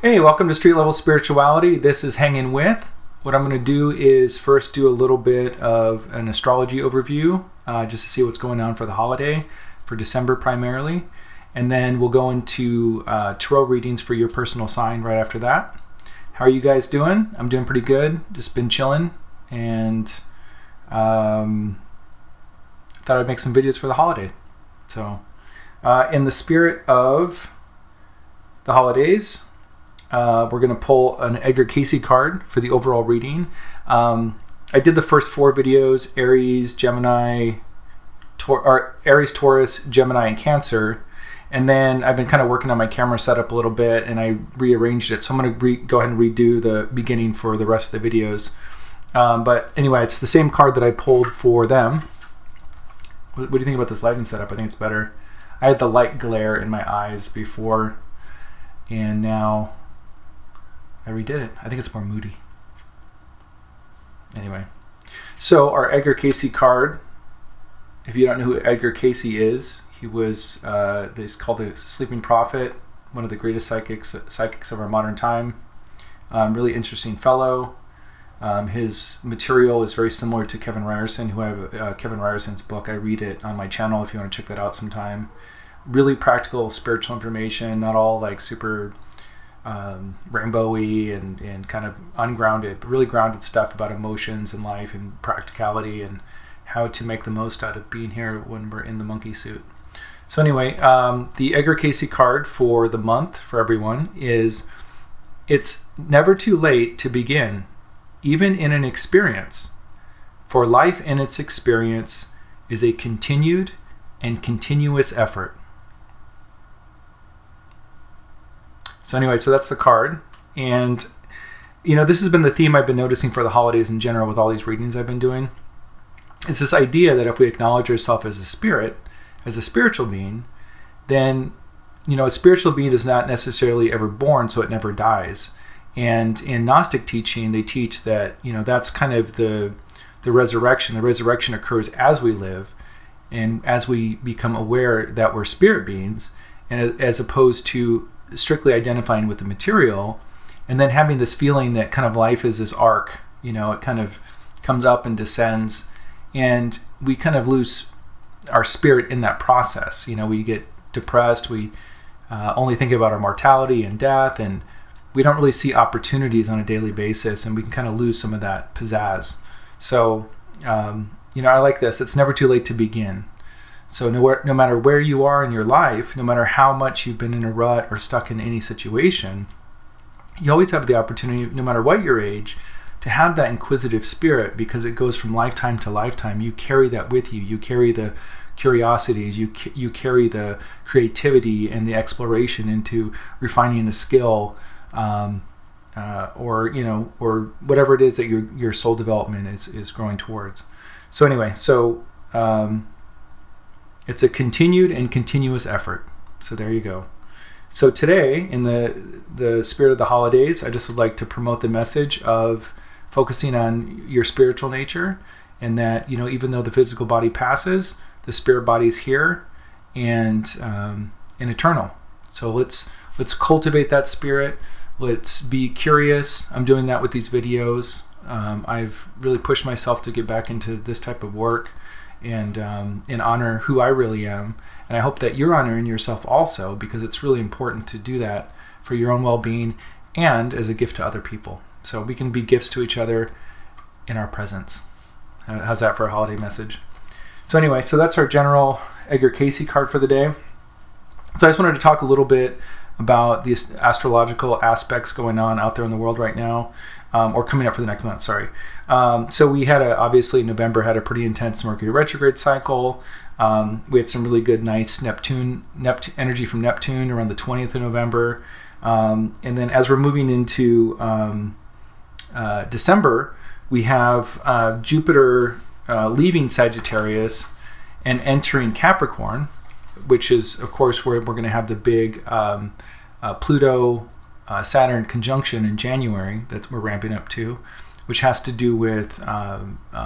Hey, welcome to Street Level Spirituality. This is Hangin with. What I'm going to do is first do a little bit of an astrology overview, just to see what's going on for the holiday, for December primarily. And then we'll go into tarot readings for your personal sign right after that. How are you guys doing? I'm doing pretty good. Just been chilling and thought I'd make some videos for the holiday. So in the spirit of the holidays, we're going to pull an Edgar Cayce card for the overall reading. I did the first 4 videos, Aries, Gemini, Aries, Taurus, Gemini, and Cancer. And then I've been kind of working on my camera setup a little bit, and I rearranged it. So I'm going to go ahead and redo the beginning for the rest of the videos. But anyway, it's the same card that I pulled for them. What do you think about this lighting setup? I think it's better. I had the light glare in my eyes before, and now I redid it. I think it's more moody. Anyway, so our Edgar Cayce card, if you don't know who Edgar Cayce is, he was he's called the Sleeping Prophet, one of the greatest psychics of our modern time. Really interesting fellow. His material is very similar to Kevin Ryerson, who I have Kevin Ryerson's book. I read it on my channel if you want to check that out sometime. Really practical spiritual information, not all like super rainbowy and kind of ungrounded, but really grounded stuff about emotions and life and practicality and how to make the most out of being here when we're in the monkey suit. So anyway, the Edgar Cayce card for the month for everyone is, it's never too late to begin, even in an experience. For life and its experience is a continued and continuous effort. So anyway, so that's the card. And, you know, this has been the theme I've been noticing for the holidays in general with all these readings I've been doing. It's this idea that if we acknowledge ourselves as a spirit, as a spiritual being, then, you know, a spiritual being is not necessarily ever born, so it never dies. And in Gnostic teaching, they teach that, you know, that's kind of the resurrection. The resurrection occurs as we live and as we become aware that we're spirit beings, and as opposed to strictly identifying with the material and then having this feeling that kind of life is this arc, you know, it kind of comes up and descends, and we kind of lose our spirit in that process. You know, we get depressed, we only think about our mortality and death, and we don't really see opportunities on a daily basis, and we can kind of lose some of that pizzazz. So, you know, I like this. It's never too late to begin. So no matter where you are in your life, no matter how much you've been in a rut or stuck in any situation, you always have the opportunity, no matter what your age, to have that inquisitive spirit, because it goes from lifetime to lifetime. You carry that with you. You carry the curiosities, you carry the creativity and the exploration into refining a skill, or, you know, or whatever it is that your soul development is growing towards. So anyway, so it's a continued and continuous effort. So there you go. So today, in the spirit of the holidays, I just would like to promote the message of focusing on your spiritual nature, and that, you know, even though the physical body passes, the spirit body is here and eternal. So let's cultivate that spirit. Let's be curious. I'm doing that with these videos. I've really pushed myself to get back into this type of work and honor who I really am. And I hope that you're honoring yourself also, because it's really important to do that for your own well-being and as a gift to other people. So we can be gifts to each other in our presence. How's that for a holiday message? So anyway, so that's our general Edgar Cayce card for the day. So I just wanted to talk a little bit about the astrological aspects going on out there in the world right now, or coming up for the next month, sorry. So we had obviously November had a pretty intense Mercury retrograde cycle. We had some really good, nice Neptune energy from Neptune around the 20th of November. And then as we're moving into December, we have Jupiter leaving Sagittarius and entering Capricorn, which is, of course, where we're going to have the big Pluto Saturn conjunction in January that we're ramping up to, which has to do with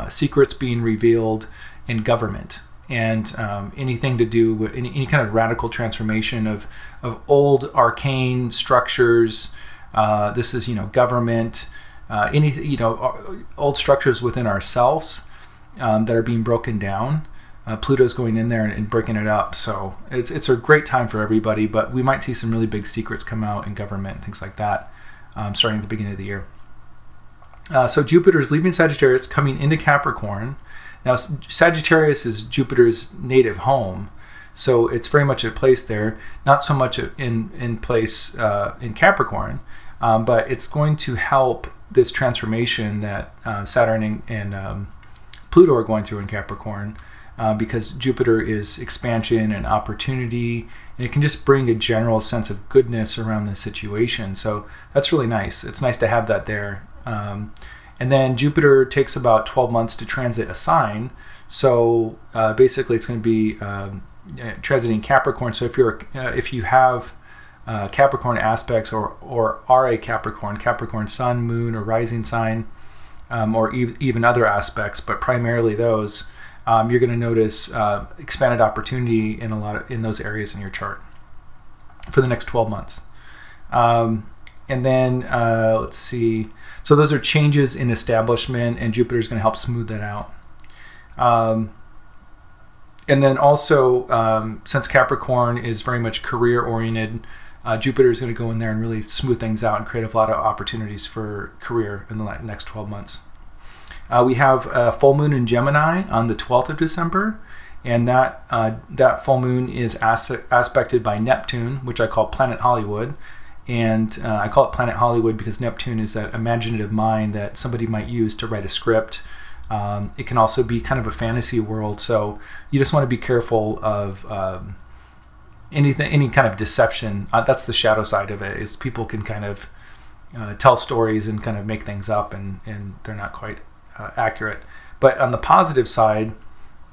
secrets being revealed in government, and anything to do with any kind of radical transformation of old arcane structures, This is, government, any, old structures within ourselves that are being broken down. Pluto's going in there and breaking it up. So it's a great time for everybody, but we might see some really big secrets come out in government and things like that starting at the beginning of the year. So Jupiter is leaving Sagittarius, coming into Capricorn. Now, Sagittarius is Jupiter's native home, so it's very much at place there. Not so much in place in Capricorn, but it's going to help this transformation that Saturn and Pluto are going through in Capricorn, because Jupiter is expansion and opportunity, and it can just bring a general sense of goodness around the situation. So that's really nice. It's nice to have that there. And then Jupiter takes about 12 months to transit a sign. So basically it's going to be transiting Capricorn. So if you have Capricorn aspects or are a Capricorn sun, moon, or rising sign, or even other aspects, but primarily those, you're going to notice expanded opportunity in those areas in your chart for the next 12 months. And then let's see. So those are changes in establishment, and Jupiter is going to help smooth that out. And then also, since Capricorn is very much career oriented, Jupiter is going to go in there and really smooth things out and create a lot of opportunities for career in the next 12 months. We have a full moon in Gemini on the 12th of December, and that full moon is aspected by Neptune, which I call Planet Hollywood. And I call it Planet Hollywood because Neptune is that imaginative mind that somebody might use to write a script. It can also be kind of a fantasy world, so you just want to be careful of any kind of deception. That's the shadow side of it, is people can kind of tell stories and kind of make things up, and they're not quite accurate. But on the positive side,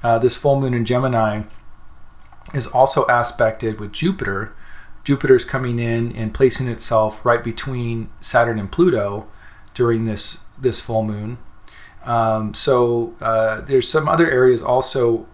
this full moon in Gemini is also aspected with Jupiter. Jupiter's coming in and placing itself right between Saturn and Pluto during this full moon. So there's some other areas also,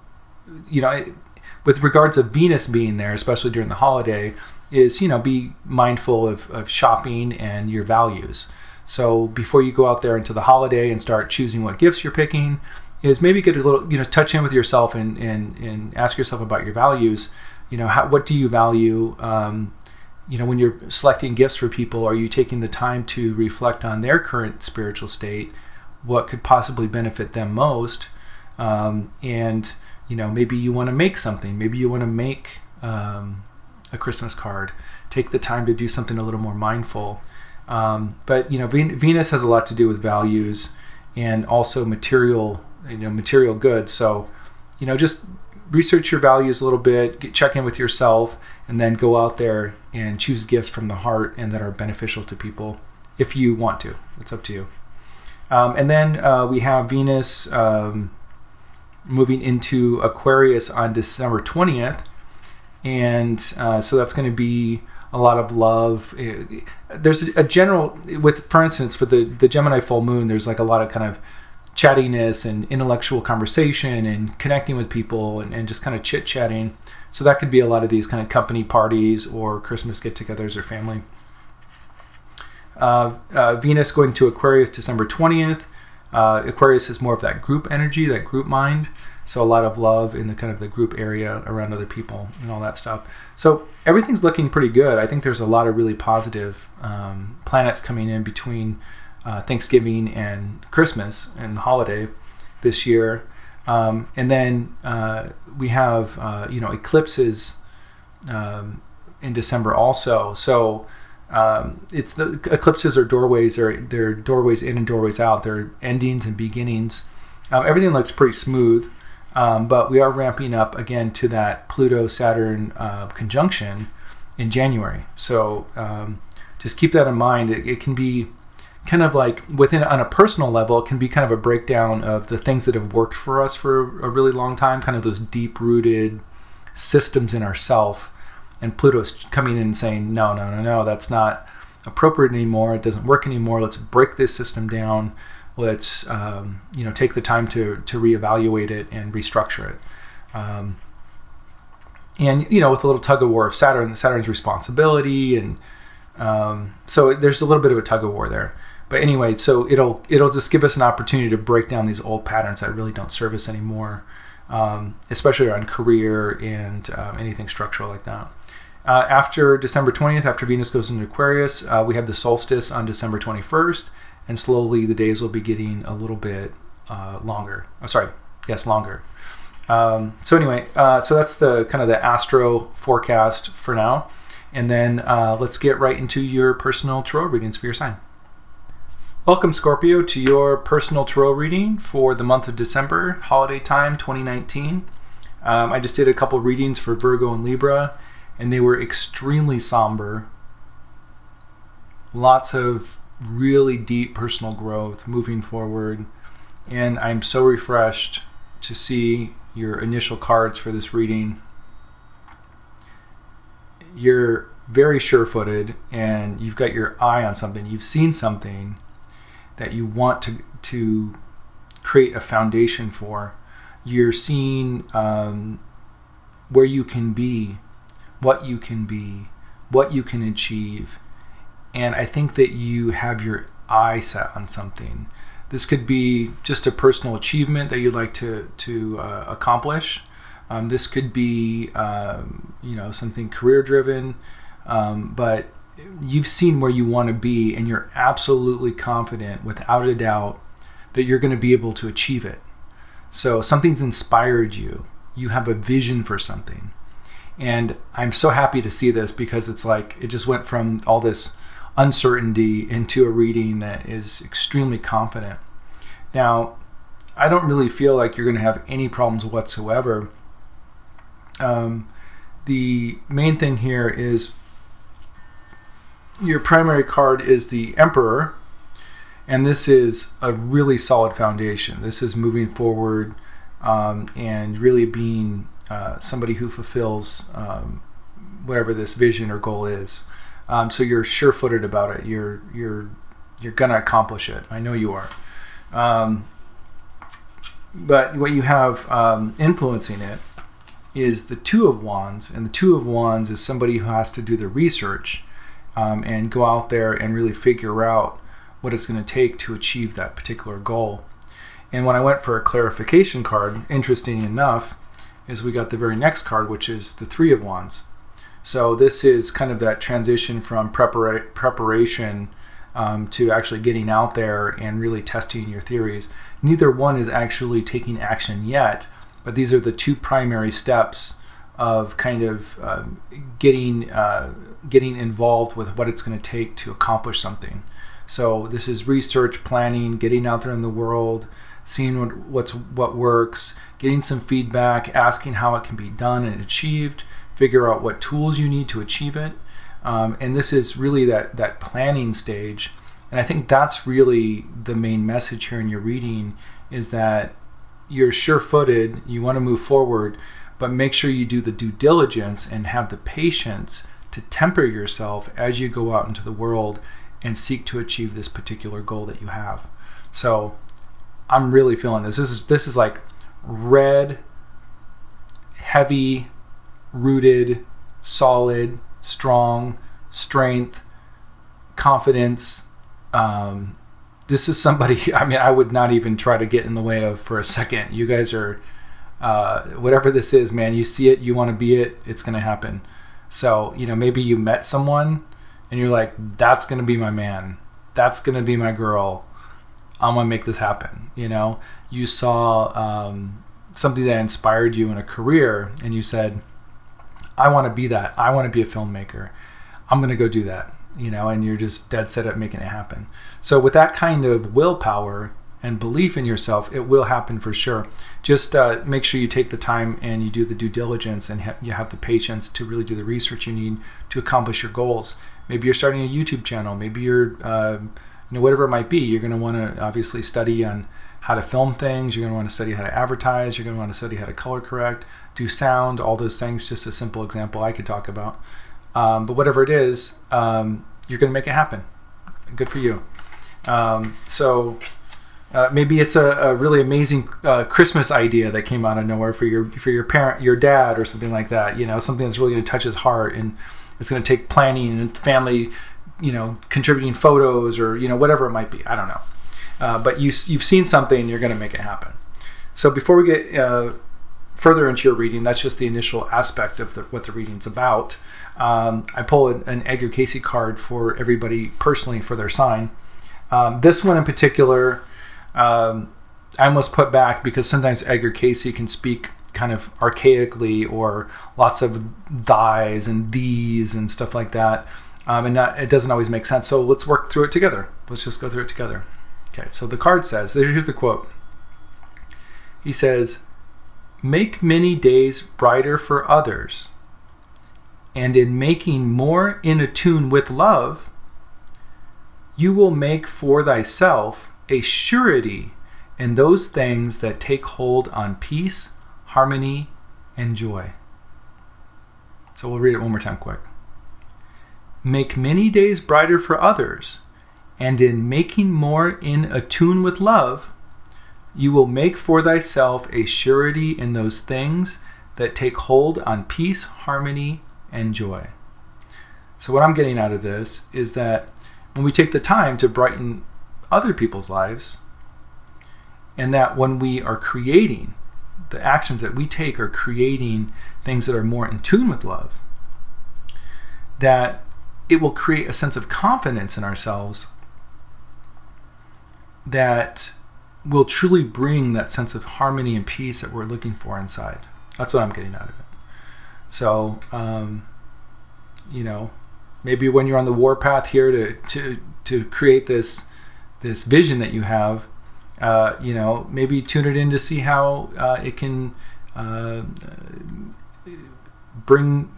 with regards of Venus being there, especially during the holiday, is, be mindful of shopping and your values. So before you go out there into the holiday and start choosing what gifts you're picking, is maybe get a little, touch in with yourself and ask yourself about your values. What do you value? When you're selecting gifts for people, are you taking the time to reflect on their current spiritual state? What could possibly benefit them most? And maybe you want to make something. Maybe you want to make a Christmas card. Take the time to do something a little more mindful. But Venus has a lot to do with values and also material goods. So just research your values a little bit, check in with yourself, and then go out there and choose gifts from the heart and that are beneficial to people if you want to. It's up to you. And then we have Venus moving into Aquarius on December 20th. And so that's going to be a lot of love. There's a general, for instance, for the Gemini full moon, there's like a lot of kind of chattiness and intellectual conversation and connecting with people and just kind of chit-chatting. So that could be a lot of these kind of company parties or Christmas get-togethers or family. Venus going to Aquarius December 20th. Aquarius is more of that group energy, that group mind. So a lot of love in the kind of the group area around other people and all that stuff. So everything's looking pretty good. I think there's a lot of really positive planets coming in between Thanksgiving and Christmas and the holiday this year. And then we have eclipses in December also. So it's the eclipses are doorways, or they're doorways in and doorways out. They're endings and beginnings. Everything looks pretty smooth, but we are ramping up again to that Pluto-Saturn conjunction in January. So just keep that in mind. It can be kind of like on a personal level, it can be kind of a breakdown of the things that have worked for us for a really long time, kind of those deep-rooted systems in ourself. And Pluto's coming in and saying, no, that's not appropriate anymore. It doesn't work anymore. Let's break this system down. Let's take the time to reevaluate it and restructure it. And with a little tug of war of Saturn's responsibility and So there's a little bit of a tug of war there. But anyway, so it'll just give us an opportunity to break down these old patterns that really don't serve us anymore, especially around career and anything structural like that. After December 20th, after Venus goes into Aquarius, we have the solstice on December 21st, and slowly the days will be getting a little bit longer. Longer. So anyway, so that's the kind of the astro forecast for now. And then let's get right into your personal tarot readings for your sign. Welcome, Scorpio, to your personal tarot reading for the month of December, holiday time 2019. I just did a couple readings for Virgo and Libra, and they were extremely somber. Lots of really deep personal growth moving forward. And I'm so refreshed to see your initial cards for this reading. You're very sure-footed, and you've got your eye on something. You've seen something that you want to create a foundation for. You're seeing where you can be, what you can achieve. And I think that you have your eye set on something. This could be just a personal achievement that you'd like to accomplish. This could be something career-driven, but you've seen where you want to be, and you're absolutely confident, without a doubt, that you're going to be able to achieve it. So something's inspired you. You have a vision for something. And I'm so happy to see this, because it's like it just went from all this uncertainty into a reading that is extremely confident. Now, I don't really feel like you're going to have any problems whatsoever. The main thing here is your primary card is the Emperor, and this is a really solid foundation. This is moving forward and really being somebody who fulfills whatever this vision or goal is. So you're sure-footed about it. You're gonna accomplish it. I know you are. But what you have influencing it is the Two of Wands, and the Two of Wands is somebody who has to do the research and go out there and really figure out what it's going to take to achieve that particular goal. And when I went for a clarification card, interesting enough, is we got the very next card, which is the Three of Wands. So this is kind of that transition from preparation to actually getting out there and really testing your theories. Neither one is actually taking action yet, but these are the two primary steps of kind of getting involved with what it's going to take to accomplish something. So this is research, planning, getting out there in the world, seeing what works, getting some feedback, asking how it can be done and achieved, figure out what tools you need to achieve it. And this is really that planning stage. And I think that's really the main message here in your reading, is that you're sure-footed, you want to move forward, but make sure you do the due diligence and have the patience to temper yourself as you go out into the world and seek to achieve this particular goal that you have. So I'm really feeling this. This is like red, heavy, rooted, solid, strong, strength, confidence. This is somebody, I mean, I would not even try to get in the way of for a second. You guys are, whatever this is, man, you see it, you want to be it, it's going to happen. So, maybe you met someone and you're like, that's going to be my man. That's going to be my girl. I'm going to make this happen. You saw something that inspired you in a career and you said, I want to be that. I want to be a filmmaker. I'm going to go do that. And you're just dead set at making it happen. So with that kind of willpower and belief in yourself, it will happen for sure. Just make sure you take the time and you do the due diligence and you have the patience to really do the research you need to accomplish your goals. Maybe you're starting a YouTube channel. Maybe you're, whatever it might be. You're going to want to obviously study on how to film things. You're going to want to study how to advertise. You're going to want to study how to color correct, do sound, all those things. Just a simple example I could talk about. But whatever it is, you're going to make it happen. Good for you. Maybe it's a really amazing Christmas idea that came out of nowhere for your parent, your dad, or something like that. Something that's really going to touch his heart, and it's going to take planning and family contributing photos or, whatever it might be. I don't know. But you've seen something, you're going to make it happen. So before we get further into your reading, that's just the initial aspect of what the reading's about. I pull an Edgar Cayce card for everybody personally for their sign. This one in particular, I almost put back because sometimes Edgar Cayce can speak kind of archaically or lots of thys and these and stuff like that. And it doesn't always make sense. So let's work through it together. Let's just go through it together. Okay, so the card says, here's the quote. He says, "Make many days brighter for others, and in making more in attune with love, you will make for thyself a surety in those things that take hold on peace, harmony, and joy." So we'll read it one more time quick. "Make many days brighter for others, and in making more in attune with love, you will make for thyself a surety in those things that take hold on peace, harmony, and joy." So what I'm getting out of this is that when we take the time to brighten other people's lives, and that when we are creating, the actions that we take are creating things that are more in tune with love, that it will create a sense of confidence in ourselves that will truly bring that sense of harmony and peace that we're looking for inside. That's what I'm getting out of it. So, maybe when you're on the warpath here to create this vision that you have, maybe tune it in to see how it can bring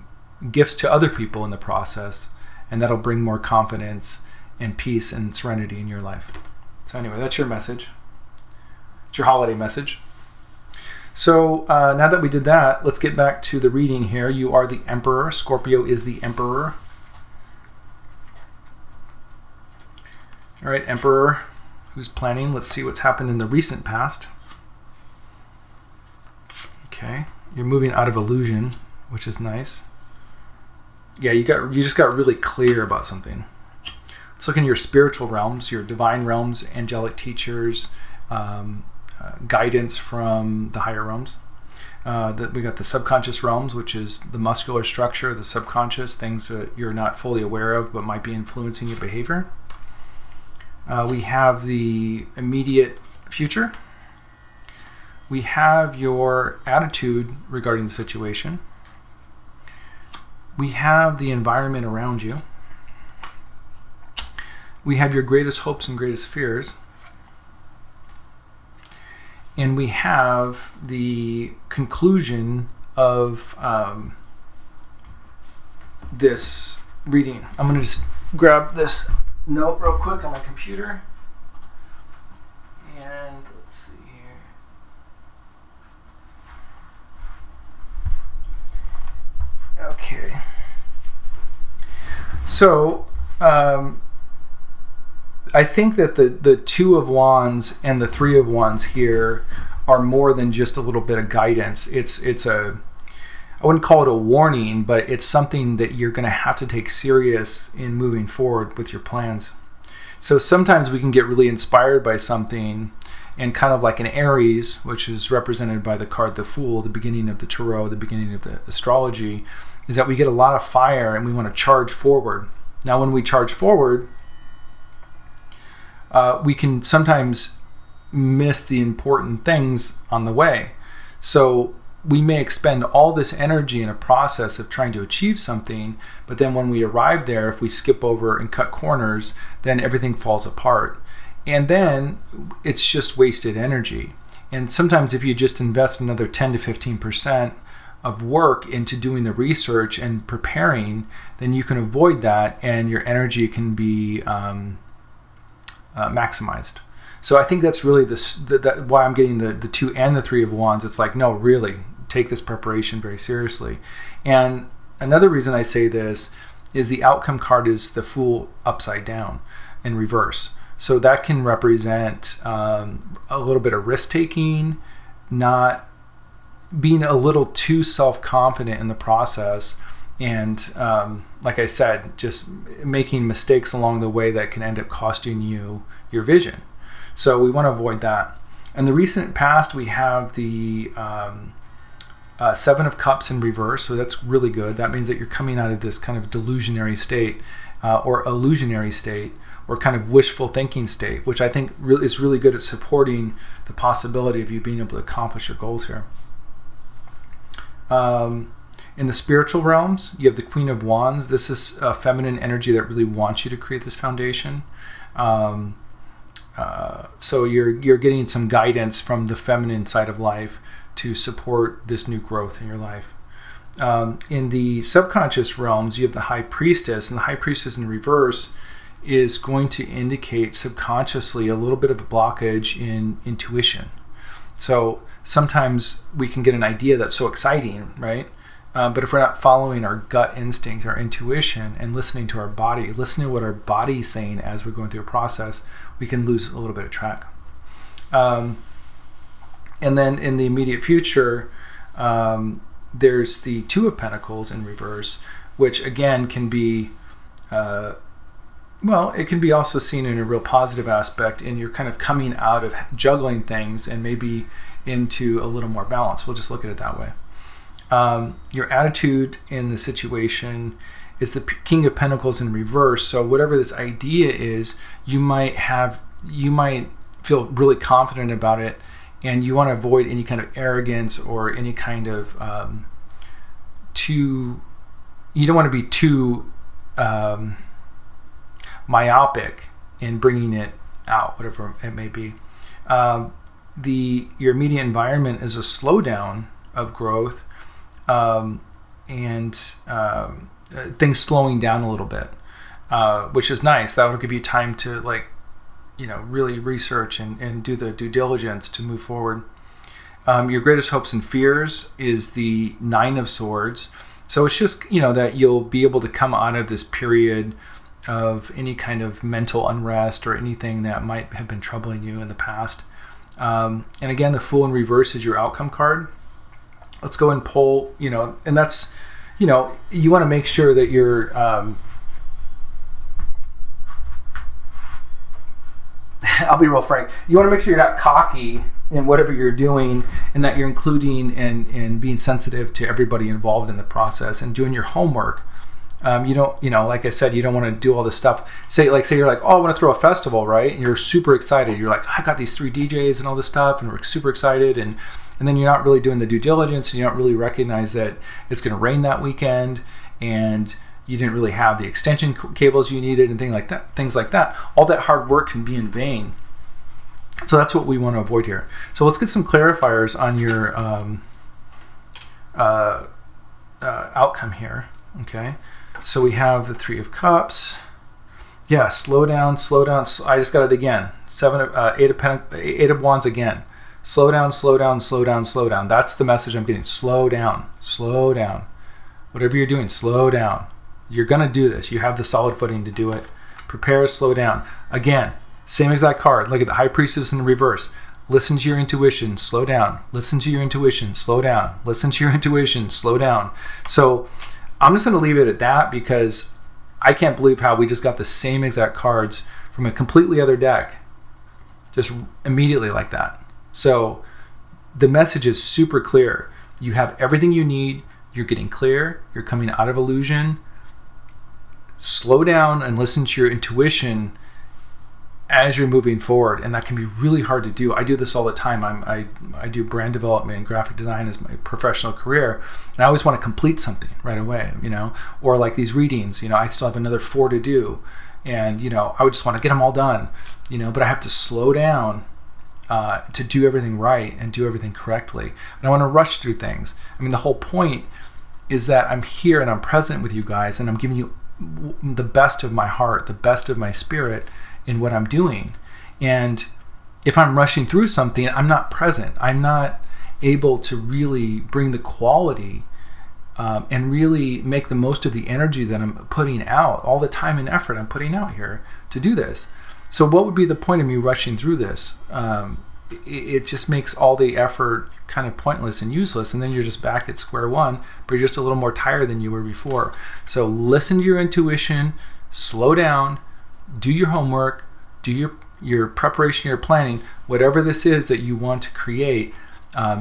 gifts to other people in the process, and that'll bring more confidence and peace and serenity in your life. So anyway, that's your message. It's your holiday message. So now that we did that, let's get back to the reading here. You are the Emperor. Scorpio is the Emperor. All right, Emperor, who's planning? Let's see what's happened in the recent past. Okay, you're moving out of illusion, which is nice. Yeah, you just got really clear about something. Let's look in your spiritual realms, your divine realms, angelic teachers, guidance from the higher realms. We got the subconscious realms, which is the muscular structure, the subconscious, things that you're not fully aware of but might be influencing your behavior. We have the immediate future. We have your attitude regarding the situation. We have the environment around you. We have your greatest hopes and greatest fears. And we have the conclusion of this reading. I'm going to just grab this note real quick on my computer. And let's see here. Okay. So, I think that the Two of Wands and the Three of Wands here are more than just a little bit of guidance. It's I wouldn't call it a warning, but it's something that you're going to have to take serious in moving forward with your plans. So sometimes we can get really inspired by something, and kind of like an Aries, which is represented by the card the Fool, the beginning of the Tarot, the beginning of the astrology, is that we get a lot of fire and we want to charge forward. Now when we charge forward, we can sometimes miss the important things on the way. So we may expend all this energy in a process of trying to achieve something, but then when we arrive there, if we skip over and cut corners, then everything falls apart. And then it's just wasted energy. And sometimes if you just invest another 10 to 15% of work into doing the research and preparing, then you can avoid that and your energy can be maximized. So I think that's really why I'm getting the Two and the Three of Wands. It's like, no, really, take this preparation very seriously. And another reason I say this is the outcome card is the Fool upside down in reverse. So that can represent a little bit of risk-taking, not being a little too self-confident in the process, and like I said, just making mistakes along the way that can end up costing you your vision. So we want to avoid that. In the recent past, we have the Seven of Cups in reverse, so that's really good. That means that you're coming out of this kind of delusionary state or illusionary state or kind of wishful thinking state, which I think is really good at supporting the possibility of you being able to accomplish your goals here. In the spiritual realms, you have the Queen of Wands. This is a feminine energy that really wants you to create this foundation. So you're getting some guidance from the feminine side of life to support this new growth in your life. In the subconscious realms, you have the High Priestess, and the High Priestess in reverse is going to indicate subconsciously a little bit of a blockage in intuition. So sometimes we can get an idea that's so exciting, right? But if we're not following our gut instinct, our intuition, and listening to our body, listening to what our body's saying as we're going through a process, we can lose a little bit of track. And then in the immediate future, there's the Two of Pentacles in reverse, which again can be, it can be also seen in a real positive aspect, and you're kind of coming out of juggling things and maybe into a little more balance. We'll just look at it that way. Your attitude in the situation is the King of Pentacles in reverse. So whatever this idea is, you might feel really confident about it, and you want to avoid any kind of arrogance or any kind of you don't want to be too myopic in bringing it out, whatever it may be. Your immediate environment is a slowdown of growth, and things slowing down a little bit, which is nice. That will give you time to really research and do the due diligence to move forward. Your greatest hopes and fears is the Nine of Swords. So it's just, that you'll be able to come out of this period of any kind of mental unrest or anything that might have been troubling you in the past. And again, the Fool in reverse is your outcome card. Let's go and pull, and that's, you want to make sure that you're, I'll be real frank. You want to make sure you're not cocky in whatever you're doing, and that you're including and being sensitive to everybody involved in the process and doing your homework. You don't, like I said, you don't want to do all this stuff. Say you're like, oh, I want to throw a festival, right? And you're super excited. You're like, I got these 3 DJs and all this stuff, and we're super excited. And then you're not really doing the due diligence, and you don't really recognize that it's going to rain that weekend, and you didn't really have the extension cables you needed and things like that. All that hard work can be in vain. So that's what we want to avoid here. So let's get some clarifiers on your outcome here. Okay. So we have the Three of Cups. Yeah, slow down. I just got it again. Eight of Wands again. Slow down. That's the message I'm getting. Slow down. Whatever you're doing, slow down. You're going to do this. You have the solid footing to do it. Prepare, slow down. Again, same exact card. Look at the High Priestess in reverse. Listen to your intuition, slow down. Listen to your intuition, slow down. Listen to your intuition, slow down. So I'm just going to leave it at that, because I can't believe how we just got the same exact cards from a completely other deck just immediately like that. So the message is super clear. You have everything you need. You're getting clear. You're coming out of illusion. Slow down and listen to your intuition as you're moving forward, and that can be really hard to do. I do this all the time. I do brand development and graphic design as my professional career, and I always want to complete something right away, or like these readings, I still have another 4 to do, and I would just want to get them all done, but I have to slow down to do everything right and do everything correctly. And I want to rush through things. The whole point is that I'm here and I'm present with you guys, and I'm giving you the best of my heart, the best of my spirit in what I'm doing. And if I'm rushing through something, I'm not present. I'm not able to really bring the quality and really make the most of the energy that I'm putting out, all the time and effort I'm putting out here to do this. So what would be the point of me rushing through this? it just makes all the effort kind of pointless and useless, and then you're just back at square one, but you're just a little more tired than you were before. So listen to your intuition, slow down, do your homework, do your preparation, your planning, whatever this is that you want to create.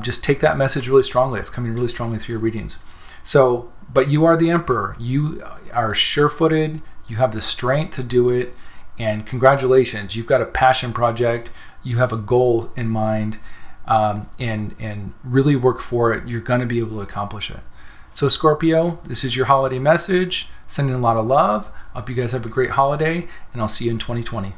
Just take that message really strongly. It's coming really strongly through your readings. So, but you are the emperor. You are sure-footed. You have the strength to do it. And congratulations, you've got a passion project. You have a goal in mind, and really work for it. You're going to be able to accomplish it. So Scorpio, this is your holiday message. Sending a lot of love. I hope you guys have a great holiday, and I'll see you in 2020.